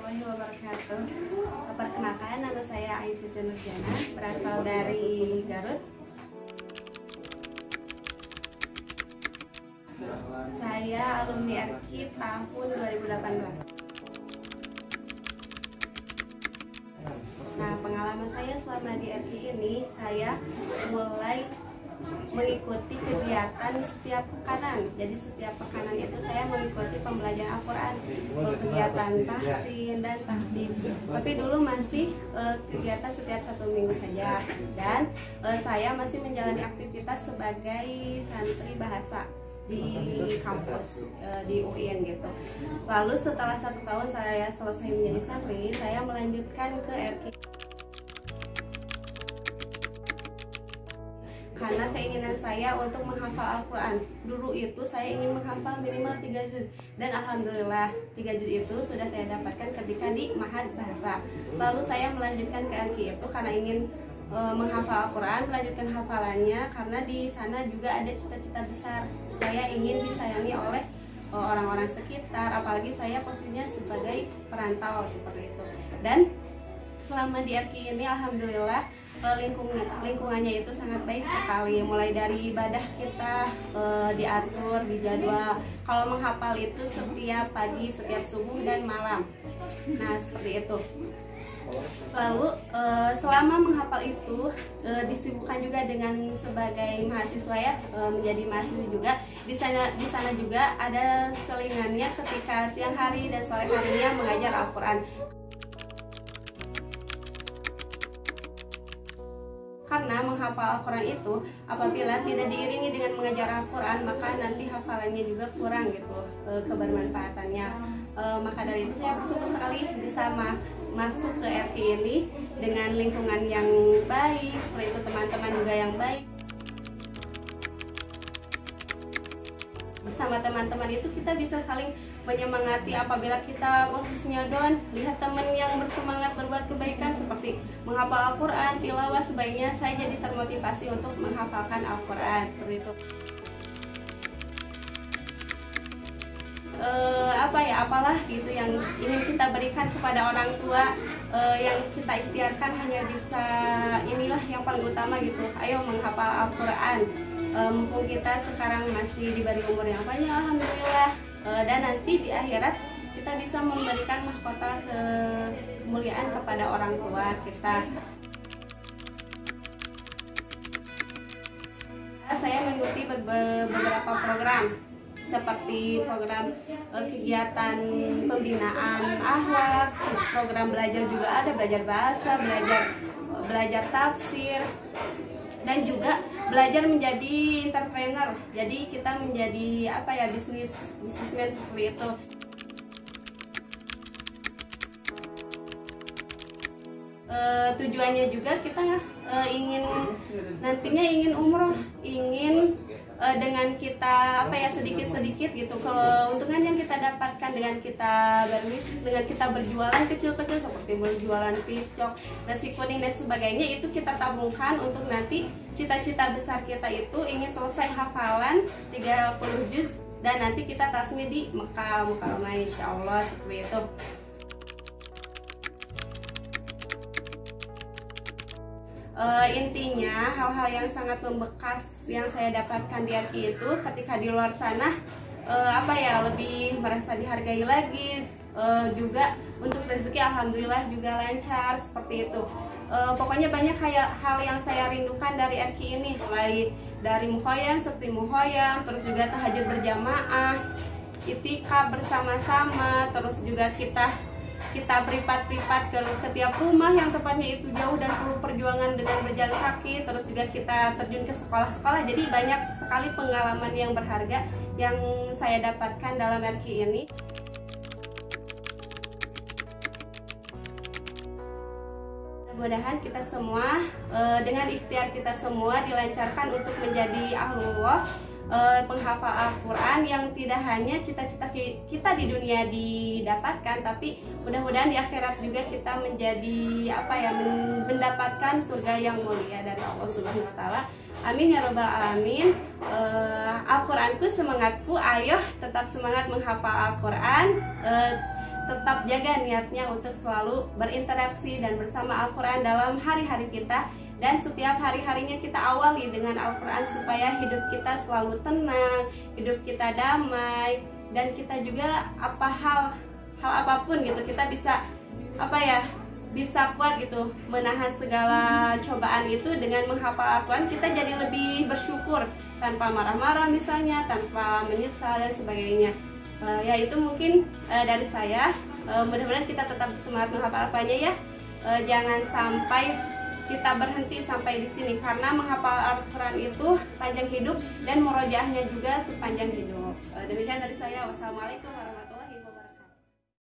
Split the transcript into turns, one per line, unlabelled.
warahmatullahi wabarakatuh. Perkenalkan, nama saya Aisyah Nurjana, berasal dari Garut. Saya alumni RKI tahun 2018. Nah, pengalaman saya selama di RKI ini, saya mulai mengikuti kegiatan setiap pekanan. Jadi setiap pekanan itu saya mengikuti pembelajaran Al-Quran, kegiatan tahsin dan tahfidz. Tapi dulu masih kegiatan setiap 1 minggu saja. Dan saya masih menjalani aktivitas sebagai santri bahasa di kampus di UIN gitu. Lalu setelah 1 tahun saya selesai menjadi santri, saya melanjutkan ke RKI. Karena keinginan saya untuk menghafal Al-Quran. Dulu itu saya ingin menghafal minimal 3 juz. Dan alhamdulillah 3 juz itu sudah saya dapatkan ketika di Mahad Bahasa. Lalu saya melanjutkan ke RKI itu karena ingin menghafal Al-Quran, melanjutkan hafalannya. Karena di sana juga ada cita-cita besar. Saya ingin disayangi oleh orang-orang sekitar. Apalagi saya posisinya sebagai perantau seperti itu. Dan selama di RKI ini alhamdulillah lingkungannya itu sangat baik sekali, mulai dari ibadah kita diatur, dijadwal. Kalau menghafal itu setiap pagi, setiap subuh dan malam. Nah, seperti itu. Lalu selama menghafal itu disibukkan juga dengan sebagai mahasiswa ya, menjadi mahasiswa juga. Di sana juga ada selingannya ketika siang hari dan sore harinya mengajar Al-Quran. Karena menghafal Al-Quran itu apabila tidak diiringi dengan mengajar Al-Quran, maka nanti hafalannya juga kurang gitu, kebermanfaatannya. Maka dari itu saya bersyukur sekali bisa masuk ke RKI ini dengan lingkungan yang baik, seperti itu, teman-teman juga yang baik. Bersama teman-teman itu kita bisa saling menyemangati apabila kita posisinya down. Lihat teman yang bersemangat berbuat kebaikan seperti menghafal Al-Quran, tilawah, sebaiknya saya jadi termotivasi untuk menghafalkan Al-Quran seperti itu. Apalah gitu yang ingin kita berikan kepada orang tua, yang kita ikhtiarkan hanya bisa inilah yang paling utama gitu. Ayo menghafal Al-Quran. Mumpung kita sekarang masih diberi umur yang panjang, alhamdulillah. Dan nanti di akhirat kita bisa memberikan mahkota kemuliaan kepada orang tua kita. Saya mengikuti beberapa program seperti program kegiatan pembinaan akhlak, program belajar juga ada, belajar bahasa, belajar tafsir, dan juga belajar menjadi entrepreneur. Jadi kita menjadi bisnismen seperti itu. Tujuannya juga kita nantinya ingin umroh, ingin dengan kita sedikit-sedikit gitu keuntungan yang kita dapatkan dengan kita berbisnis, dengan kita berjualan kecil-kecil seperti berjualan piscok, nasi kuning dan sebagainya, itu kita tabungkan untuk nanti cita-cita besar kita itu ingin selesai hafalan 30 juz dan nanti kita tasmi di Mekah Mukarramah insyaallah seperti itu. Intinya hal-hal yang sangat membekas yang saya dapatkan di RKI itu ketika di luar sana lebih merasa dihargai lagi, juga untuk rezeki alhamdulillah juga lancar seperti itu. Pokoknya banyak hal yang saya rindukan dari RKI ini, mulai dari muhoyam seperti muhoyam, terus juga tahajud berjamaah, itikaf bersama-sama, terus juga kita beripat-pripat ke tiap rumah yang tempatnya itu jauh dan perlu perjuangan dengan berjalan kaki. Terus juga kita terjun ke sekolah-sekolah. Jadi banyak sekali pengalaman yang berharga yang saya dapatkan dalam RKI ini. Mudah-mudahan kita semua dengan ikhtiar kita semua dilancarkan untuk menjadi ahlullah, penghafal Al-Quran yang tidak hanya cita-cita kita di dunia didapatkan, tapi mudah-mudahan di akhirat juga kita menjadi mendapatkan surga yang mulia dari Allah Subhanahu wa taala. Amin ya robbal alamin. Al-Quranku semangatku, ayo tetap semangat menghafal Al-Quran. tetap jaga niatnya untuk selalu berinteraksi dan bersama Al-Quran dalam hari-hari kita. Dan setiap hari-harinya kita awali dengan Al-Quran supaya hidup kita selalu tenang, hidup kita damai, dan kita juga hal apapun gitu kita bisa bisa kuat gitu menahan segala cobaan itu dengan menghafal Al-Quran. Kita jadi lebih bersyukur tanpa marah-marah misalnya, tanpa menyesal dan sebagainya. Ya itu mungkin dari saya. Mudah-mudahan kita tetap semangat menghafal Al-Qurannya ya. Jangan sampai kita berhenti sampai di sini, karena menghafal Al-Quran itu panjang hidup dan murojaahnya juga sepanjang hidup. Demikian dari saya. Wassalamualaikum warahmatullahi wabarakatuh.